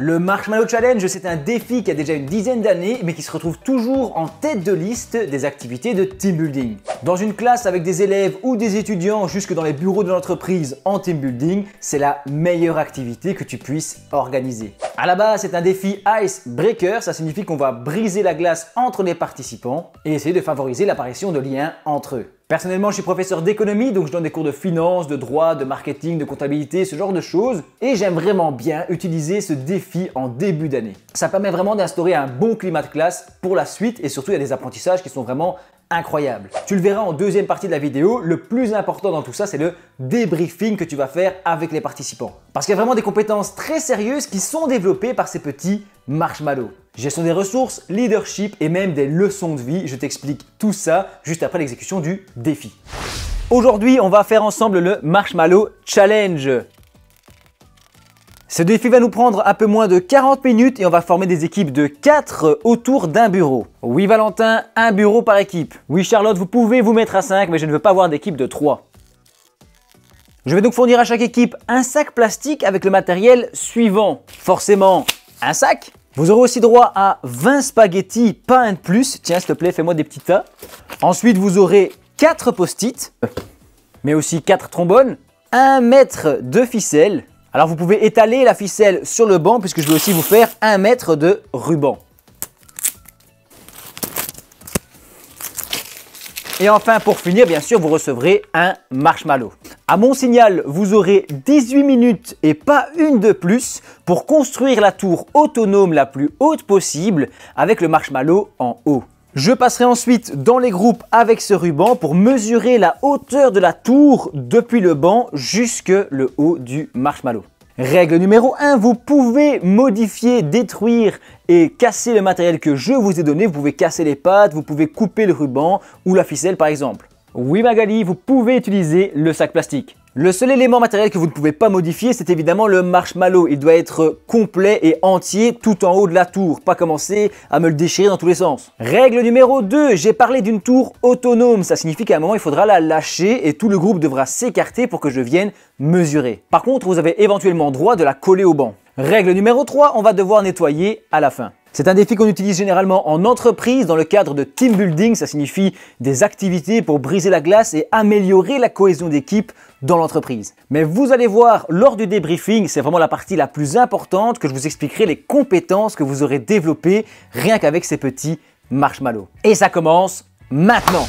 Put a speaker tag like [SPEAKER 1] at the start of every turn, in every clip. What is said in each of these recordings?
[SPEAKER 1] Le Marshmallow Challenge, c'est un défi qui a déjà une dizaine d'années, mais qui se retrouve toujours en tête de liste des activités de team building. Dans une classe avec des élèves ou des étudiants, jusque dans les bureaux de l'entreprise en team building, c'est la meilleure activité que tu puisses organiser. À la base, c'est un défi icebreaker, ça signifie qu'on va briser la glace entre les participants et essayer de favoriser l'apparition de liens entre eux. Personnellement, je suis professeur d'économie, donc je donne des cours de finance, de droit, de marketing, de comptabilité, ce genre de choses. Et j'aime vraiment bien utiliser ce défi en début d'année. Ça permet vraiment d'instaurer un bon climat de classe pour la suite et surtout il y a des apprentissages qui sont vraiment incroyables. Tu le verras en deuxième partie de la vidéo, le plus important dans tout ça, c'est le débriefing que tu vas faire avec les participants. Parce qu'il y a vraiment des compétences très sérieuses qui sont développées par ces petits marshmallows. Gestion des ressources, leadership et même des leçons de vie. Je t'explique tout ça juste après l'exécution du défi. Aujourd'hui, on va faire ensemble le Marshmallow Challenge. Ce défi va nous prendre un peu moins de 40 minutes et on va former des équipes de 4 autour d'un bureau. Oui Valentin, un bureau par équipe. Oui Charlotte, vous pouvez vous mettre à 5 mais je ne veux pas avoir d'équipe de 3. Je vais donc fournir à chaque équipe un sac plastique avec le matériel suivant. Forcément, un sac. Vous aurez aussi droit à 20 spaghettis, pas un de plus. Tiens, s'il te plaît, fais-moi des petits tas. Ensuite, vous aurez 4 post-it, mais aussi 4 trombones, 1 mètre de ficelle. Alors, vous pouvez étaler la ficelle sur le banc puisque je vais aussi vous faire 1 mètre de ruban. Et enfin, pour finir, bien sûr, vous recevrez un marshmallow. À mon signal, vous aurez 18 minutes et pas une de plus pour construire la tour autonome la plus haute possible avec le marshmallow en haut. Je passerai ensuite dans les groupes avec ce ruban pour mesurer la hauteur de la tour depuis le banc jusque le haut du marshmallow. Règle numéro 1, vous pouvez modifier, détruire et casser le matériel que je vous ai donné. Vous pouvez casser les pattes, vous pouvez couper le ruban ou la ficelle par exemple. Oui Magali, vous pouvez utiliser le sac plastique. Le seul élément matériel que vous ne pouvez pas modifier, c'est évidemment le marshmallow. Il doit être complet et entier tout en haut de la tour, pas commencer à me le déchirer dans tous les sens. Règle numéro 2, j'ai parlé d'une tour autonome. Ça signifie qu'à un moment, il faudra la lâcher et tout le groupe devra s'écarter pour que je vienne mesurer. Par contre, vous avez éventuellement droit de la coller au banc. Règle numéro 3, on va devoir nettoyer à la fin. C'est un défi qu'on utilise généralement en entreprise dans le cadre de team building. Ça signifie des activités pour briser la glace et améliorer la cohésion d'équipe dans l'entreprise. Mais vous allez voir lors du débriefing, c'est vraiment la partie la plus importante que je vous expliquerai les compétences que vous aurez développées rien qu'avec ces petits marshmallows. Et ça commence maintenant.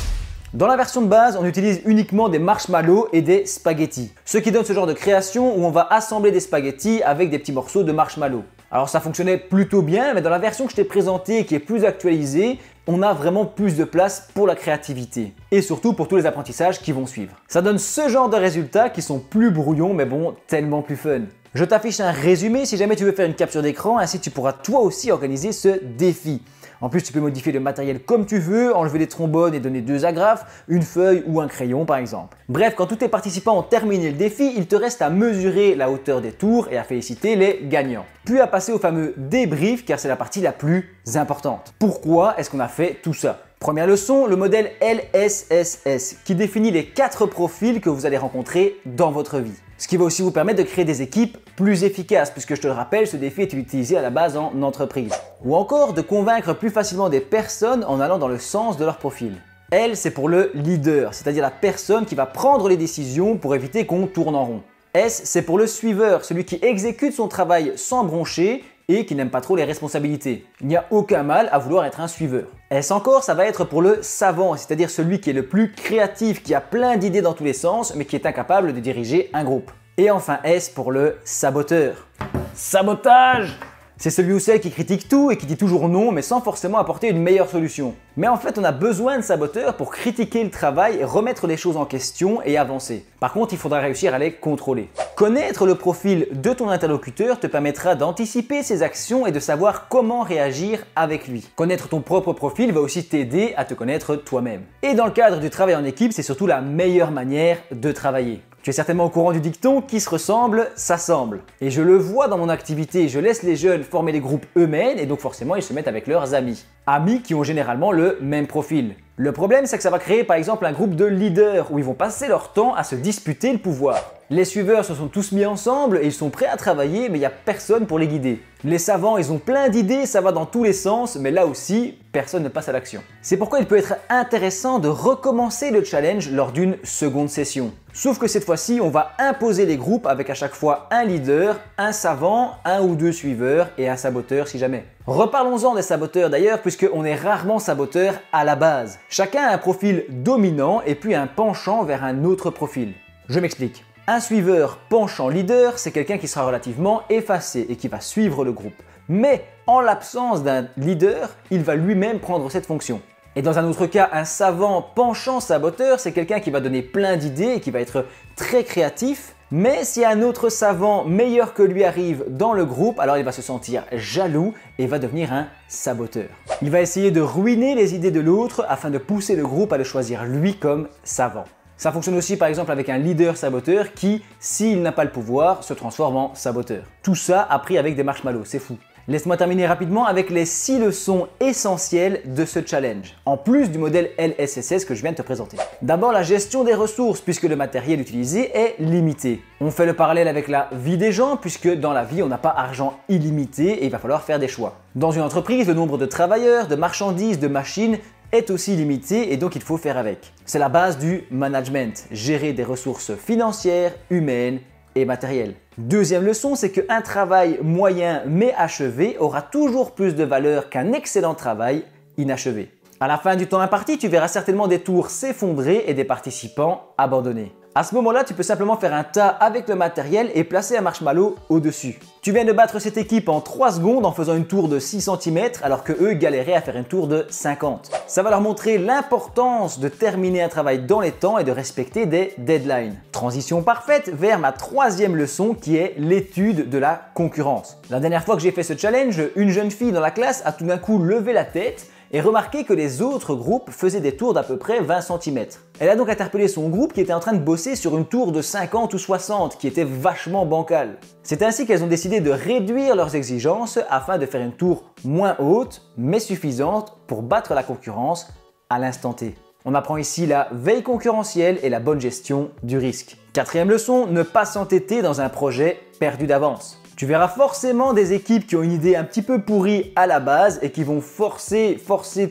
[SPEAKER 1] Dans la version de base, on utilise uniquement des marshmallows et des spaghettis. Ce qui donne ce genre de création où on va assembler des spaghettis avec des petits morceaux de marshmallows. Alors ça fonctionnait plutôt bien, mais dans la version que je t'ai présentée qui est plus actualisée, on a vraiment plus de place pour la créativité. Et surtout pour tous les apprentissages qui vont suivre. Ça donne ce genre de résultats qui sont plus brouillons, mais bon, tellement plus fun. Je t'affiche un résumé si jamais tu veux faire une capture d'écran, ainsi tu pourras toi aussi organiser ce défi. En plus, tu peux modifier le matériel comme tu veux, enlever les trombones et donner 2 agrafes, une feuille ou un crayon par exemple. Bref, quand tous tes participants ont terminé le défi, il te reste à mesurer la hauteur des tours et à féliciter les gagnants. Puis à passer au fameux débrief car c'est la partie la plus importante. Pourquoi est-ce qu'on a fait tout ça ? Première leçon, le modèle LSSS qui définit les 4 profils que vous allez rencontrer dans votre vie. Ce qui va aussi vous permettre de créer des équipes plus efficaces puisque je te le rappelle, ce défi est utilisé à la base en entreprise. Ou encore de convaincre plus facilement des personnes en allant dans le sens de leur profil. L, c'est pour le leader, c'est-à-dire la personne qui va prendre les décisions pour éviter qu'on tourne en rond. S, c'est pour le suiveur, celui qui exécute son travail sans broncher et qui n'aime pas trop les responsabilités. Il n'y a aucun mal à vouloir être un suiveur. S encore, ça va être pour le savant, c'est-à-dire celui qui est le plus créatif, qui a plein d'idées dans tous les sens, mais qui est incapable de diriger un groupe. Et enfin S pour le saboteur. Sabotage! C'est celui ou celle qui critique tout et qui dit toujours non, mais sans forcément apporter une meilleure solution. Mais en fait, on a besoin de saboteurs pour critiquer le travail, remettre les choses en question et avancer. Par contre, il faudra réussir à les contrôler. Connaître le profil de ton interlocuteur te permettra d'anticiper ses actions et de savoir comment réagir avec lui. Connaître ton propre profil va aussi t'aider à te connaître toi-même. Et dans le cadre du travail en équipe, c'est surtout la meilleure manière de travailler. Tu es certainement au courant du dicton qui se ressemble, s'assemble. Et je le vois dans mon activité, je laisse les jeunes former des groupes eux-mêmes et donc forcément ils se mettent avec leurs amis. Amis qui ont généralement le même profil. Le problème, c'est que ça va créer par exemple un groupe de leaders où ils vont passer leur temps à se disputer le pouvoir. Les suiveurs se sont tous mis ensemble et ils sont prêts à travailler, mais il n'y a personne pour les guider. Les savants, ils ont plein d'idées, ça va dans tous les sens, mais là aussi, personne ne passe à l'action. C'est pourquoi il peut être intéressant de recommencer le challenge lors d'une seconde session. Sauf que cette fois-ci, on va imposer les groupes avec à chaque fois un leader, un savant, un ou deux suiveurs et un saboteur si jamais. Reparlons-en des saboteurs d'ailleurs, puisqu'on est rarement saboteur à la base. Chacun a un profil dominant et puis un penchant vers un autre profil. Je m'explique. Un suiveur penchant leader, c'est quelqu'un qui sera relativement effacé et qui va suivre le groupe. Mais en l'absence d'un leader, il va lui-même prendre cette fonction. Et dans un autre cas, un savant penchant saboteur, c'est quelqu'un qui va donner plein d'idées et qui va être très créatif. Mais si un autre savant meilleur que lui arrive dans le groupe, alors il va se sentir jaloux et va devenir un saboteur. Il va essayer de ruiner les idées de l'autre afin de pousser le groupe à le choisir lui comme savant. Ça fonctionne aussi par exemple avec un leader saboteur qui, s'il n'a pas le pouvoir, se transforme en saboteur. Tout ça appris avec des marshmallows, c'est fou. Laisse-moi terminer rapidement avec les 6 leçons essentielles de ce challenge, en plus du modèle LSSS que je viens de te présenter. D'abord, la gestion des ressources, puisque le matériel utilisé est limité. On fait le parallèle avec la vie des gens, puisque dans la vie, on n'a pas argent illimité et il va falloir faire des choix. Dans une entreprise, le nombre de travailleurs, de marchandises, de machines est aussi limité et donc il faut faire avec. C'est la base du management, gérer des ressources financières, humaines et matérielles. Deuxième leçon, c'est qu'un travail moyen mais achevé aura toujours plus de valeur qu'un excellent travail inachevé. À la fin du temps imparti, tu verras certainement des tours s'effondrer et des participants abandonner. À ce moment-là, tu peux simplement faire un tas avec le matériel et placer un marshmallow au-dessus. Tu viens de battre cette équipe en 3 secondes en faisant une tour de 6 cm alors que eux galéraient à faire une tour de 50. Ça va leur montrer l'importance de terminer un travail dans les temps et de respecter des deadlines. Transition parfaite vers ma 3e leçon qui est l'étude de la concurrence. La dernière fois que j'ai fait ce challenge, une jeune fille dans la classe a tout d'un coup levé la tête et remarqué que les autres groupes faisaient des tours d'à peu près 20 cm. Elle a donc interpellé son groupe qui était en train de bosser sur une tour de 50 ou 60 qui était vachement bancale. C'est ainsi qu'elles ont décidé de réduire leurs exigences afin de faire une tour moins haute mais suffisante pour battre la concurrence à l'instant T. On apprend ici la veille concurrentielle et la bonne gestion du risque. 4e leçon, ne pas s'entêter dans un projet perdu d'avance. Tu verras forcément des équipes qui ont une idée un petit peu pourrie à la base et qui vont forcer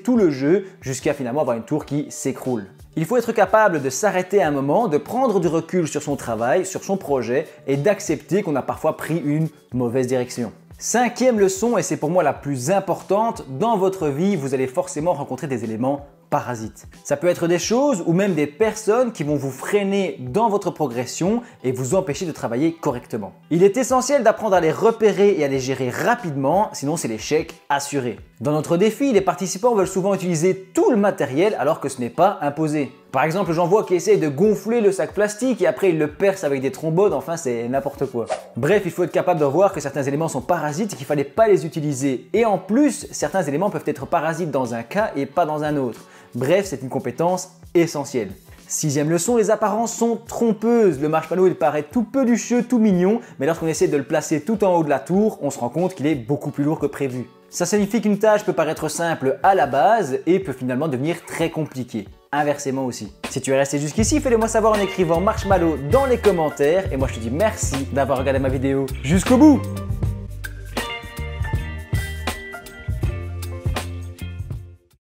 [SPEAKER 1] tout le jeu jusqu'à finalement avoir une tour qui s'écroule. Il faut être capable de s'arrêter un moment, de prendre du recul sur son travail, sur son projet et d'accepter qu'on a parfois pris une mauvaise direction. 5e leçon, et c'est pour moi la plus importante, dans votre vie, vous allez forcément rencontrer des éléments parasites. Ça peut être des choses ou même des personnes qui vont vous freiner dans votre progression et vous empêcher de travailler correctement. Il est essentiel d'apprendre à les repérer et à les gérer rapidement, sinon c'est l'échec assuré. Dans notre défi, les participants veulent souvent utiliser tout le matériel alors que ce n'est pas imposé. Par exemple, j'en vois qui essayent de gonfler le sac plastique et après ils le percent avec des trombones, enfin c'est n'importe quoi. Bref, il faut être capable de voir que certains éléments sont parasites et qu'il ne fallait pas les utiliser. Et en plus, certains éléments peuvent être parasites dans un cas et pas dans un autre. Bref, c'est une compétence essentielle. 6e leçon, les apparences sont trompeuses. Le marshmallow, il paraît tout pelucheux, tout mignon, mais lorsqu'on essaie de le placer tout en haut de la tour, on se rend compte qu'il est beaucoup plus lourd que prévu. Ça signifie qu'une tâche peut paraître simple à la base et peut finalement devenir très compliquée. Inversement aussi. Si tu es resté jusqu'ici, fais-le moi savoir en écrivant marshmallow dans les commentaires et moi je te dis merci d'avoir regardé ma vidéo jusqu'au bout.